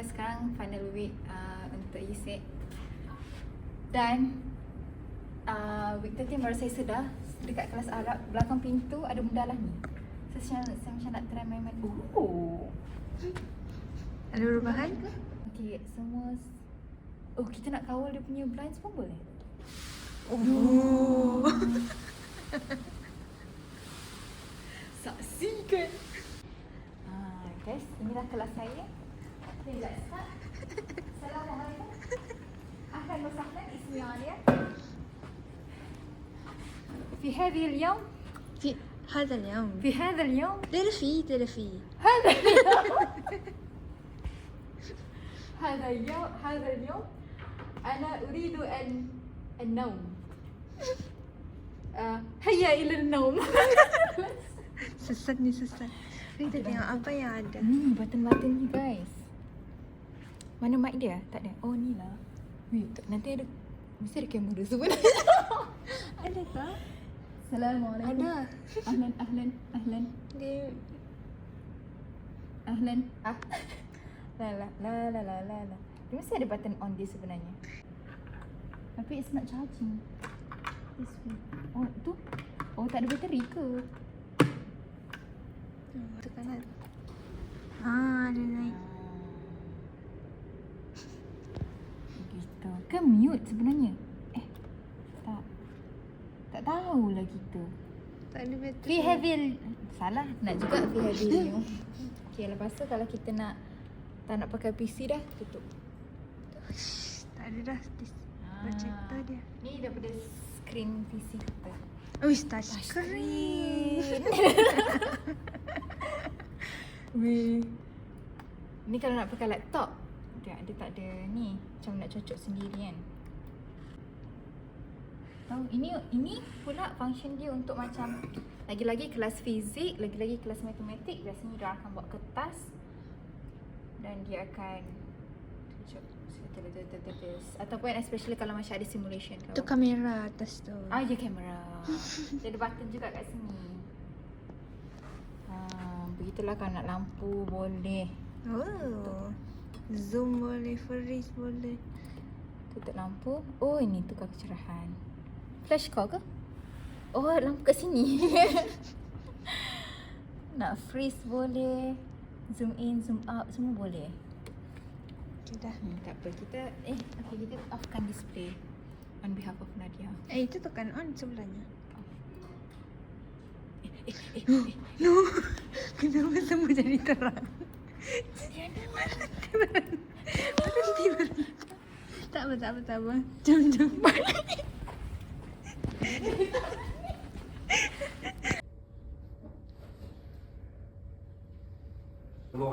sekarang final week untuk USEC. Dan week 13 baru saya sedar dekat kelas Arab, belakang pintu ada benda lah ni. So saya macam nak try main-main. Ada perubahan? Okay, semua. Oh, kita nak kawal dia punya blinds pun boleh? Oh. Saksikan. Guys, inilah kelas saya. Okay, let's start. Assalamualaikum. Ahlan wa sahlan, ismi Alia. في هذه اليوم في هذا اليوم تلفي هذا اليوم أنا أريد النوم. هيا إلى النوم. Sesat. Kita tengok apa yang ada. Button-button ni guys. Mana mic dia? Tak ada. Oh ni lah. Nanti ada. Mesti ada kamera sebenarnya. Ada tak? Assalamualaikum. Ada. Ahlan. Dia Ahlan. La. Dia mesti ada button on dia sebenarnya. Tapi it's not charging. This way. Oh tu. Oh tak ada bateri ke? tekanan. Ada naik. Gitu. Kan mute sebenarnya? Tak tahulah kita. Tak ada bateri. Free heavy. Salah. Nak juga free heavy ni. Okay, lepas tu kalau kita tak nak pakai PC dah, tutup. Tak ada dah. Projector dia. Ni daripada screen PC kita. Touch screen. Weh. Ni kalau nak pakai laptop, dia tak ada ni. Macam nak cocok sendiri kan. Tahu ini pula function dia untuk macam lagi-lagi kelas fizik, lagi-lagi kelas matematik, biasanya dia akan bawa kertas dan dia akan tunjuk ataupun especially kalau macam ada simulation ke. Tu kamera atas tu. Ya kamera. Dia ada button juga kat sini. Begitulah kalau nak lampu boleh. Oh. Zoom boleh, freeze boleh. Tutup lampu. Oh, ini tukar kecerahan. Flash kau ke? Oh, lampu kat sini. Nak freeze boleh. Zoom in, zoom out, semua boleh. Dah. Tak apa. Kita offkan display on behalf of Nadia. Itu tekan on sebelahnya. No. Kenapa semua jadi terang? Tak apa. Jom.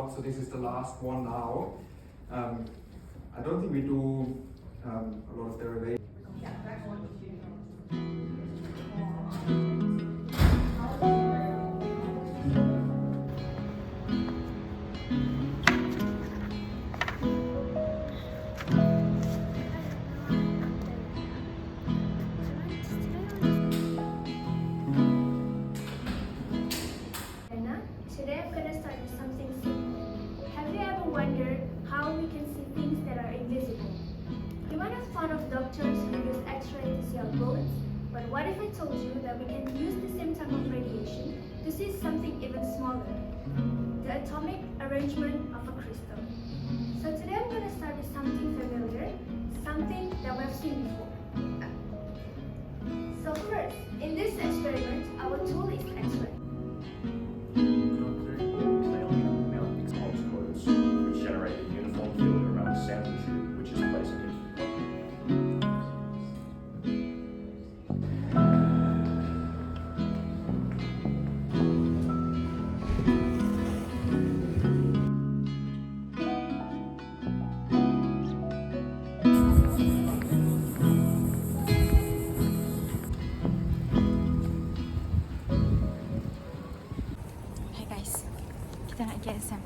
So this is the last one now. I don't think we do a lot of derivation. Today I'm going to start with something simple. Have you ever wondered how we can see things that are invisible? You might have thought of doctors who use X-ray to see our bones, but what if I told you that we can use the same type of radiation to see something even smaller? The atomic arrangement of a crystal. So today I'm going to start with something familiar, something that we've seen before. So first, in this experiment, our tool is X-ray. Which generate a uniform field around the sample tube, which is placed in. Hey guys, kita nak get exam.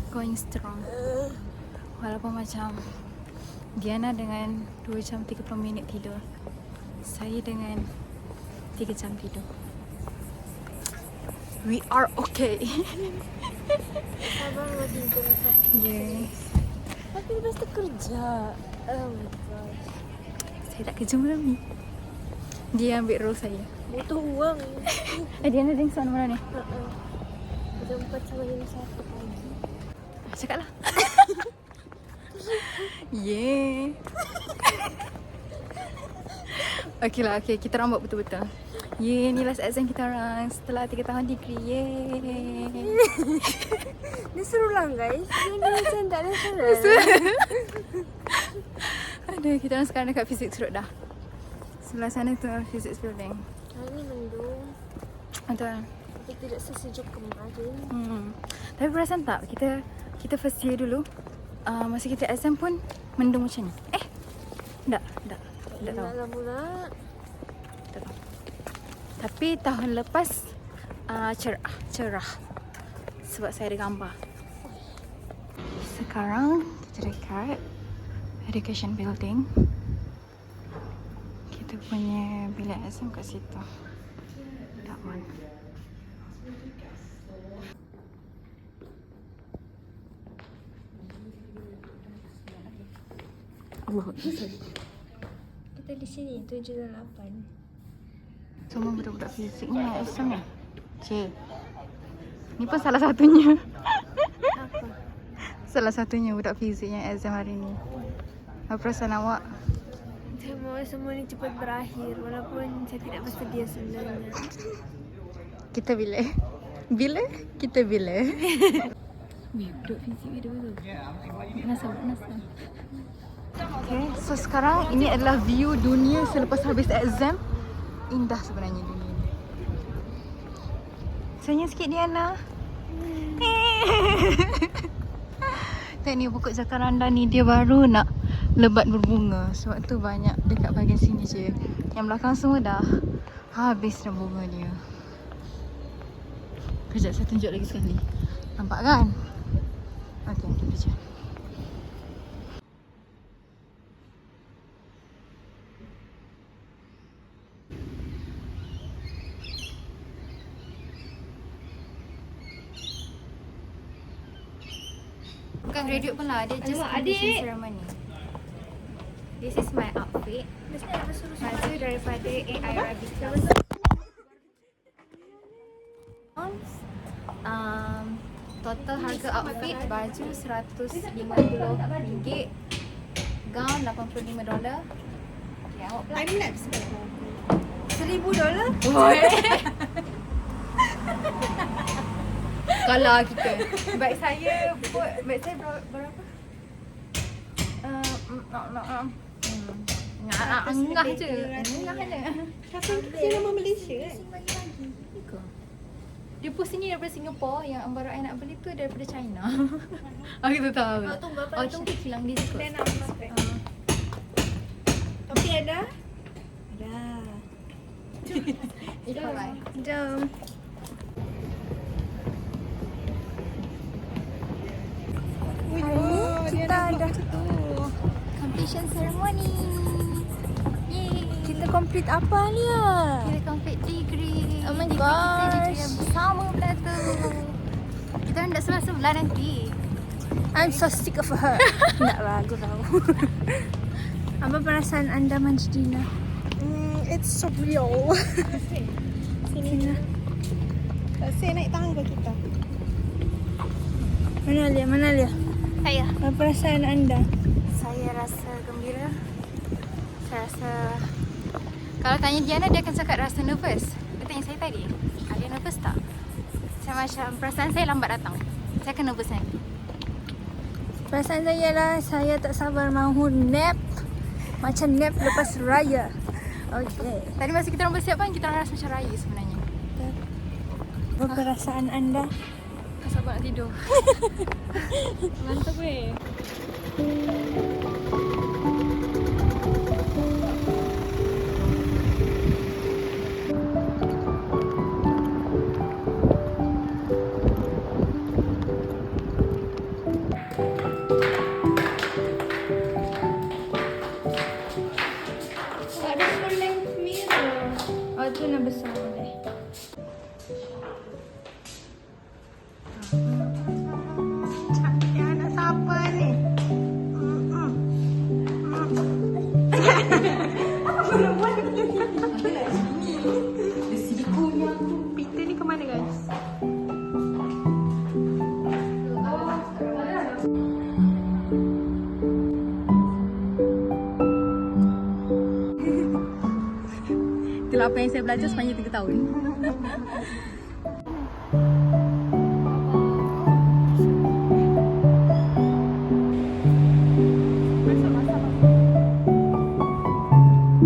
Going strong. Walaupun macam Diana dengan 2 jam 30 minit tidur, saya dengan 3 jam tidur. We are okay. Sabar lagi tunggu. Yeah. Tapi lepas tu kerja. Oh my gosh. Saya tak kerja malam ni. Dia ambil role saya. Butuh uang. Diana drink sound mana ni? Jam 4 sampai jam 1 pagi. Cakaplah. Yeah. Okey lah, okay. Kita orang buat betul-betul. Yeah, ni last exam kita orang setelah 3 tahun degree. Yeah. Dia seru lah guys. Dia macam tak ada salah. Aduh, kita orang sekarang dekat physics road dah. Sebelah sana tu physics building. Hari ni mendung. Betul. Tapi tidak sesejuk kemarin. Tapi perasan tak kita first year dulu masa kita exam pun mendung macam ni. Tak tahu. Nak pula. Tak tahu. Tapi tahun lepas cerah. Sebab saya ada gambar. Sekarang kita dekat education building. Kita punya bilik exam kat situ. That one. Kita di sini 7 dan 8. Semua budak-budak fizik ni exam ni. Cik. Ni pun salah satunya. Apa? Salah satunya budak fizik yang exam hari ni. Apa perasaan awak? Saya mahu semua ni cepat berakhir. Walaupun saya tidak bersedia sebenarnya. Kita bila? Kita bila? Weh, budak fizik ni betul. Panas. Okay, so sekarang ini adalah view dunia selepas habis exam. Indah sebenarnya dunia ni. Senyum sikit Diana. Tengok ni pokok jacaranda ni dia baru nak lebat berbunga. Sebab tu banyak dekat bahagian sini je. Yang belakang semua dah habis dah bunga dia. Kejap saya tunjuk lagi sekali. Nampak kan? Okey, kita je. Bukan graduate pun lah, dia just graduation ceremony. This is my outfit. Baju daripada AI Radical. Total harga outfit baju RM150, gown $85. Okay, awak pula. Time-lapse ke? $1,000? Kalah kita. Beg saya berapa? Engah je. Tapi nama Malaysia kan? Dia post ni daripada Singapore, yang baru I nak beli tu daripada China. Kita tahu. Tunggu hilang dia kot. Dan nak masak. Kopi ada? Ada. Jom. Kita ada Completion ceremony. Yeay. Kita complete apa ni ya? Kita complete degree. Oh my Degree gosh. Kita juga bersama pula tu. Kita orang dah sebelah-sebelah nanti. I'm so sick of her. Tak lah, aku tahu. Apa perasaan anda Majdina? It's surreal. Sini. Saya naik tangga kita. Mana Lia? Saya. Apa perasaan anda? Saya rasa gembira. Saya rasa... Kalau tanya Diana, dia akan cakap rasa nervous. Dia tanya saya tadi, ada nervous tak? Saya macam, perasaan saya lambat datang. Saya akan nervous nanti. Perasaan saya ialah saya tak sabar mahu nap. Macam nap lepas raya. Okay. Tadi masa kita orang bersiap kan, kita orang rasa macam raya sebenarnya. Apa perasaan anda? Tak sabar nak tidur. Mantap weh. Ada full length mirror. Oh, tu nak besar boleh. apa yang saya belajar sepanjang 3 tahun.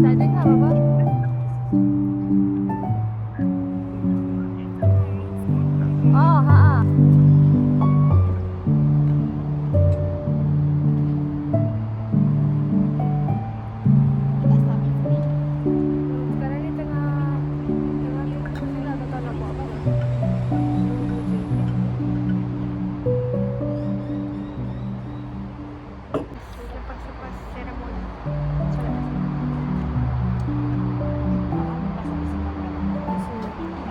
Tak dengar apa? Oh, ha. Sekarang ni tengah lah, tak tahu nak buat apa. Lepas seremoni.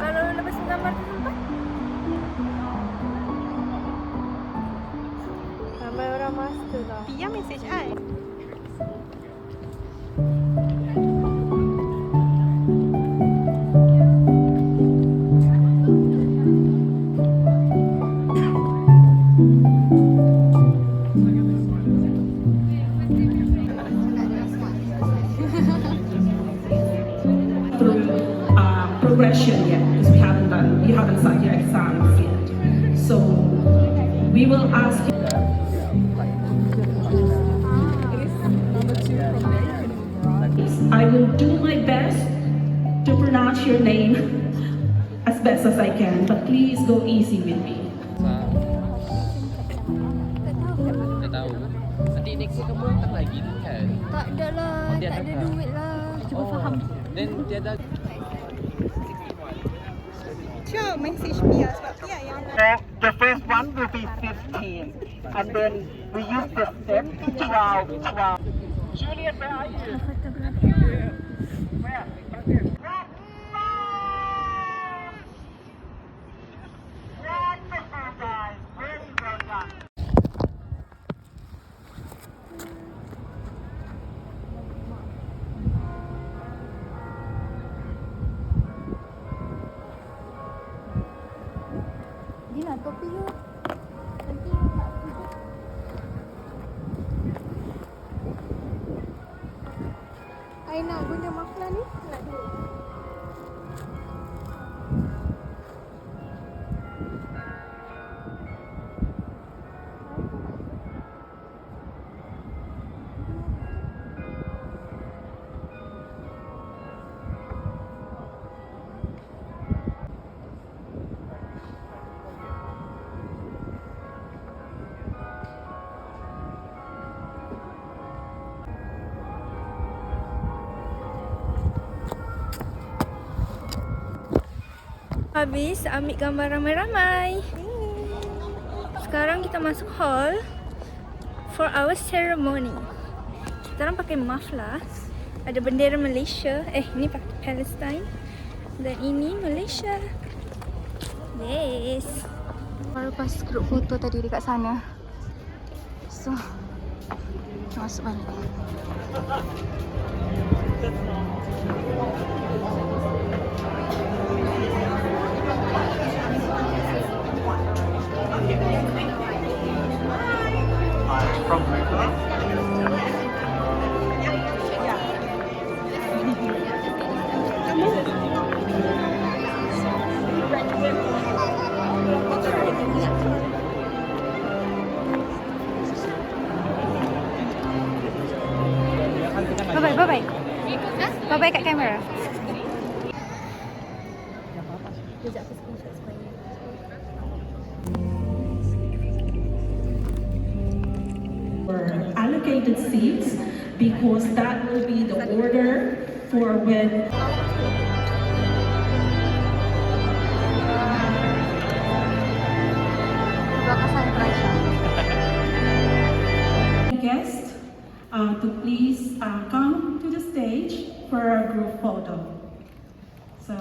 Kalau lepas gambar tu sempat? Ramai orang master lah. Pia message I. Through progression yet because you haven't started your exams yet. So we will ask you. I will do my best to pronounce your name as best as I can, but please go easy with me. Tak tahu. Nanti next year kamu datang lagi kan? Tak ada lah, dia tak ada datang. duit lah. Cuba faham. Then dia ada Sure, message Pia sebab Pia yang The first one will be 15, and then we use the step 12. Julian, where are you? Where? Wonderful, guys. Very well done. Dina, topi you. Nanti tak tidur. I nak guna muffler ni. Nak duit. Habis ambil gambar ramai-ramai. Sekarang kita masuk hall for our ceremony. Kita orang pakai muffler. Ada bendera Malaysia. Ini pakai Palestine. Dan ini Malaysia. Yes. Baru lepas group foto tadi dekat sana. So, kita masuk balik. Bye-bye, bye-bye. Bye-bye kat kamera. Allocated seats because that will be the order for when guests to please come to the stage for a group photo. So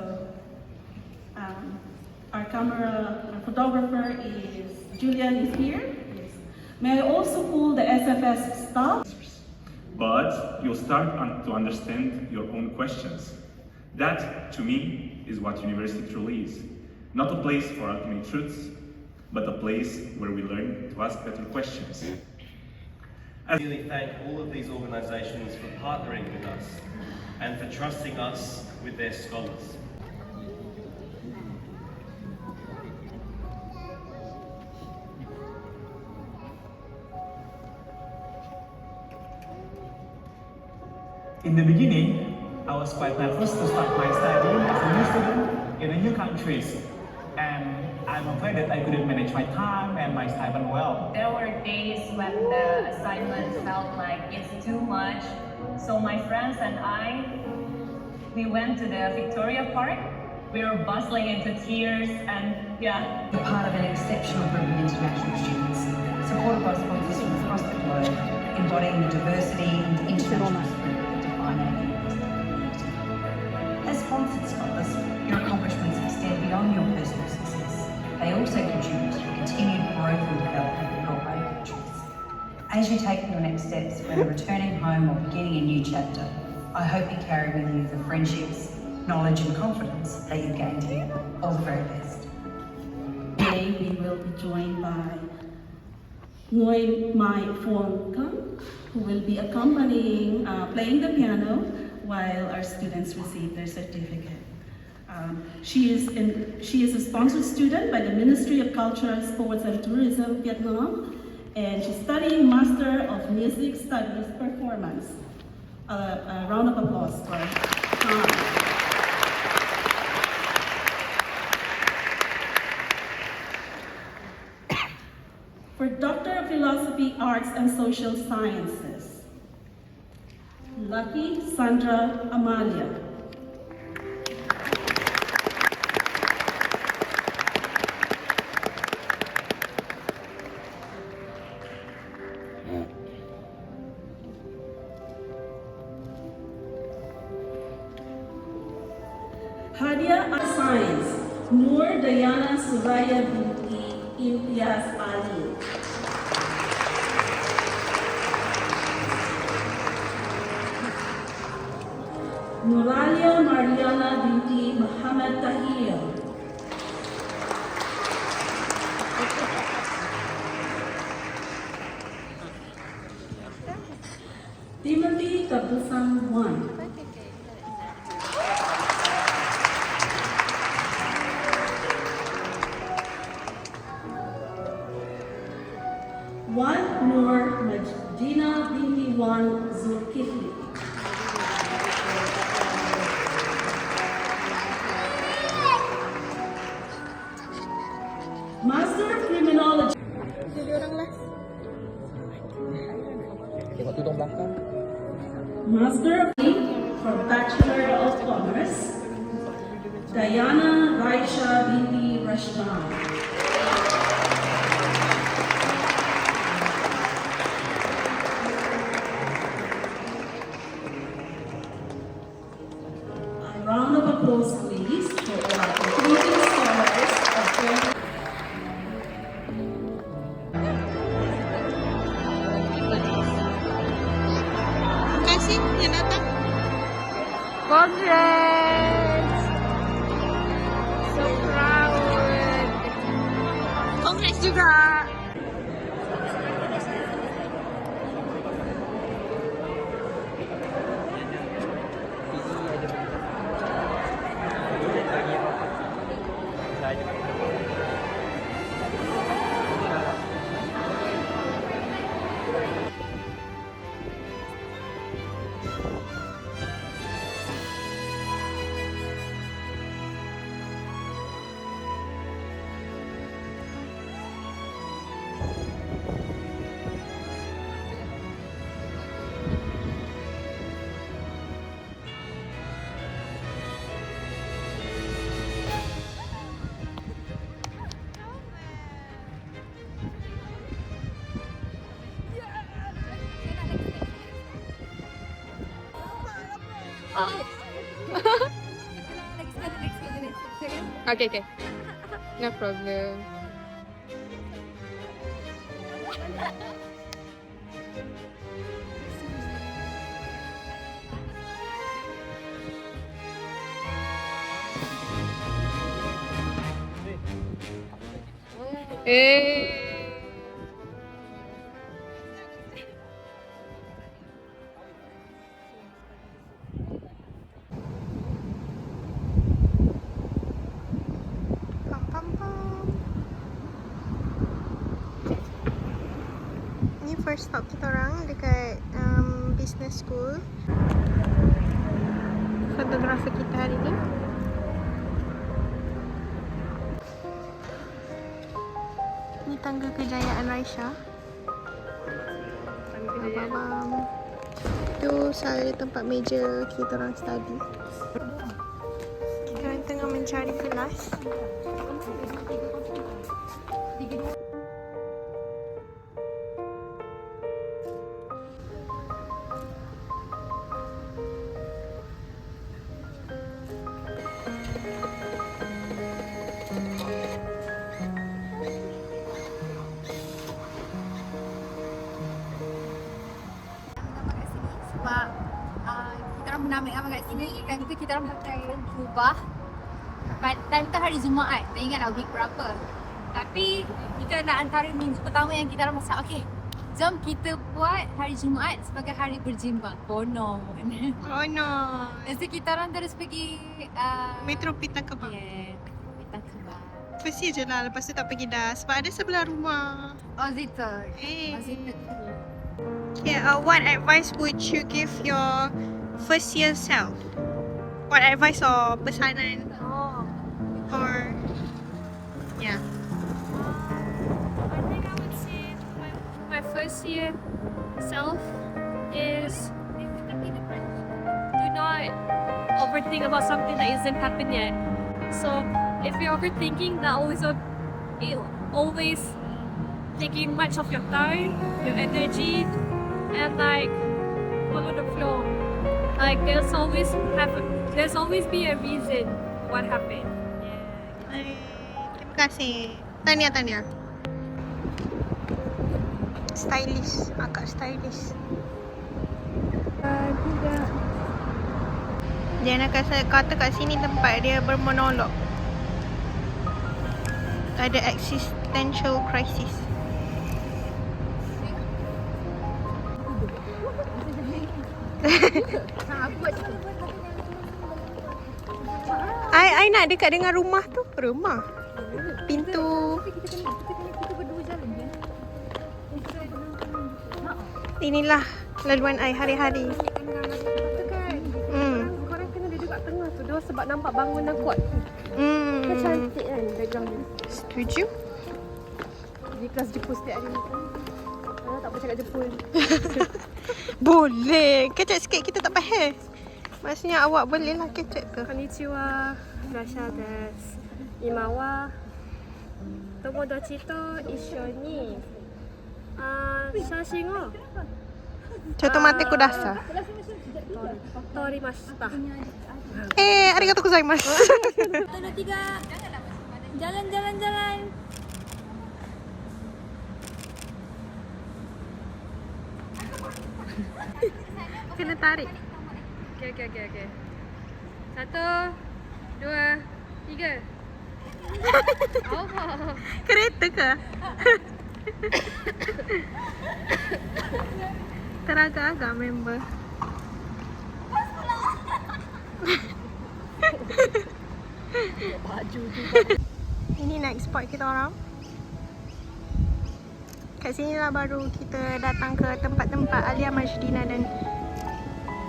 our photographer is Julian is here. May I also call the SFS staff? But you'll start to understand your own questions. That, to me, is what university truly is. Not a place for ultimate truths, but a place where we learn to ask better questions. I really thank all of these organisations for partnering with us and for trusting us with their scholars. In the beginning, I was quite nervous to start my study as a new student in a new country. And I'm afraid that I couldn't manage my time and my stipend well. There were days when the assignment felt like it's too much. So my friends and I, we went to the Victoria Park. We were bustling into tears and yeah. We're part of an exceptional group of international students, supported by sponsors from across the globe, embodying the diversity and international spirit that define our university. As sponsored scholars, your accomplishments extend beyond your personal success. They also contribute to the continued growth and development of your own countries. As you take your next steps, whether returning home or beginning a new chapter, I hope you carry with you the friendships, knowledge and confidence that you've gained here. All the very best. Today we will be joined by Nguyen Mai Phuong Kam, who will be accompanying, playing the piano while our students receive their certificate. She is a sponsored student by the Ministry of Culture, Sports and Tourism, Vietnam, and she's studying Master of Music Studies Performance. A round of applause for her. For Doctor of Philosophy, Arts and Social Sciences, Lucky Sandra Amalia. Hadia Science, Nur Dayana Suraya Binti Imtiaz Ali. Nuralia Mariana Binti Muhammad Tahir. Timothy Kabusang Wan. Wan Nur Majidina Binti Wan Zulkifli. Master of Criminology. Jadi orang last. Tengok tu dong belakang. Master of for Bachelor of Commerce, Diana Raisha Binti Rashdan. A round of applause, please, for our concluding scholars of 20. Terima kasih yang datang. Congrats! So proud! Congrats juga. Okay, okay. No problem. Ini first stop kita orang dekat business school. Fotografer kita hari ni. Ni tangga kejayaan Raisya. Abang-abang. Tu saya tempat meja kita orang study. Kita orang tengah mencari kelas. Sebab kita orang pernah ambil gambar kat sini. Kan itu kita orang pakai jubah. Time tu hari Jumaat. Tak ingat lah week berapa. Tapi kita nak antara minggu pertama yang kita orang masak. Okay, jom kita buat hari Jumaat sebagai hari berjimbang. Konon. Konon. Lepas tu kita orang terus pergi Metro Pita Kebang. Yeah, Pita Kebang. First year je lah, lepas tu tak pergi dah. Sebab ada sebelah rumah. Oh, Zita. Eh. Oh, Zita. Okay, what advice would you give your first year self? What advice or pesanan? Or yeah. I think I would say my first year self is do not overthink about something that isn't happened yet. So if you're overthinking, that always taking much of your time, your energy, and like follow the flow. Like there's always be a reason what happened. Terima kasih. Tahniah. Stylish, agak stylish. Dia nak kata kat sini tempat dia bermonolog. Ada existential crisis. I nak dekat dengan rumah tu. Rumah. Pintu. Inilah laluan I hari-hari. Korang kena duduk kat tengah tu. Dia sebab nampak bangunan kuat. Kan cantik kan background dia. Setuju. Di kelas Jepun setiap hari ni. Kalau tak boleh cakap Jepun. Boleh. Kecek sikit kita tak faham. Maksudnya awak boleh lah kecek tu. Konnichiwa. Rasha desu. Ima wa tomodachi to issho ni shashin o Chotomate kudasai. Torimashita. Arigatou gozaimasu. 1, 2, 3. Jalan. Kena tarik. Okay. 1, 2, 3. Oh. Kereta ke? Teragak-agak member. Baju tu. Ini next spot kita orang. Kat sini lah baru kita datang ke tempat-tempat Alia Majdina dan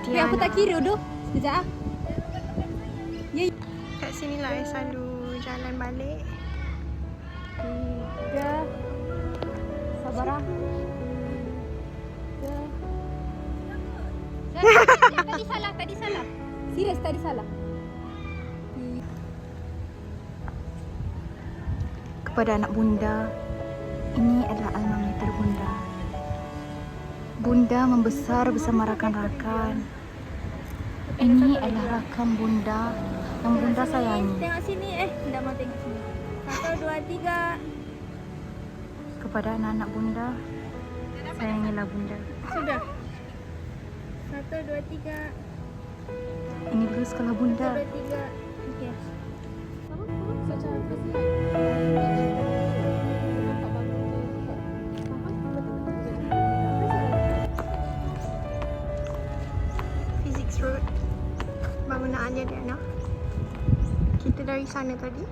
Diana. Aku tak kira doh. Sekejap ah. Kat sini lah I selalu jalan balik. 3. Sabar ah. Tadi salah. Serius tadi salah. Kepada anak bunda, ini adalah alma mater bunda. Bunda membesar bersama rakan-rakan. Ini adalah rakan bunda yang bunda sayangi. Tengok sini Tidak mau tengok sini. 1, 2, 3. Kepada anak-anak bunda, sayangilah bunda. Sudah. 1, 2, 3. Ini dulu sekolah bunda. 1, 2, 3. Okey. Physics Road, bangunan Alia Diana. Kita dari sana tadi.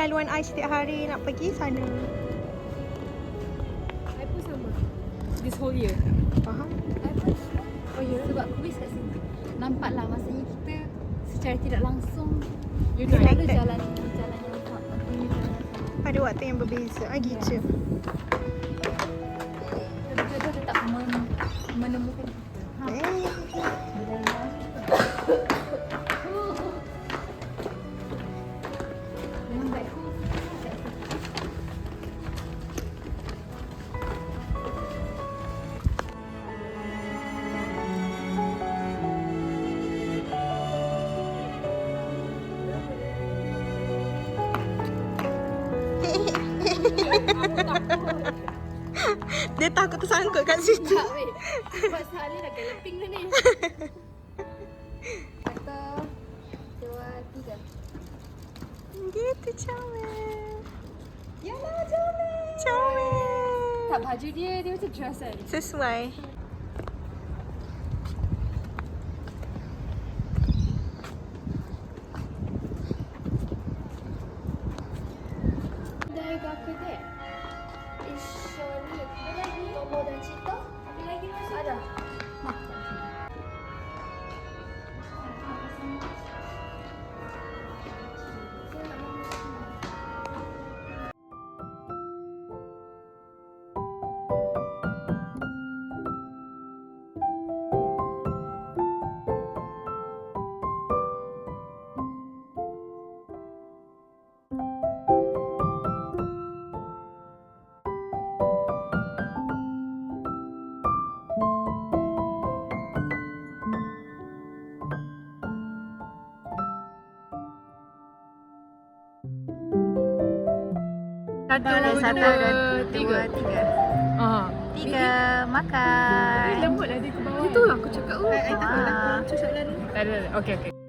laluan I setiap hari nak pergi sana. I pun sama. This whole year. Faham? I pun oh ya, sebab quiz kat sini. Nampaklah maksudnya kita secara tidak langsung selalu jalan yang Pada waktu yang berbeza. Gitu. Jodoh tetap menemukan kita. Dengan baik Dia takut tersangkut kat situ. Sebab sehari dah galloping dah ni. Satu, dua, tiga. Gitu comel. Yalah, comel. Comel. Tak, baju dia macam dress kan. Sesuai. Dah aku dek. Surely. Ada lagi? Tomo dan Cito. Ada lagi masuk? Ada. Satu, dua, tiga. Tiga, makan. Lembut lah dia ke bawah. Itu aku cakap. Tak ada. Okey.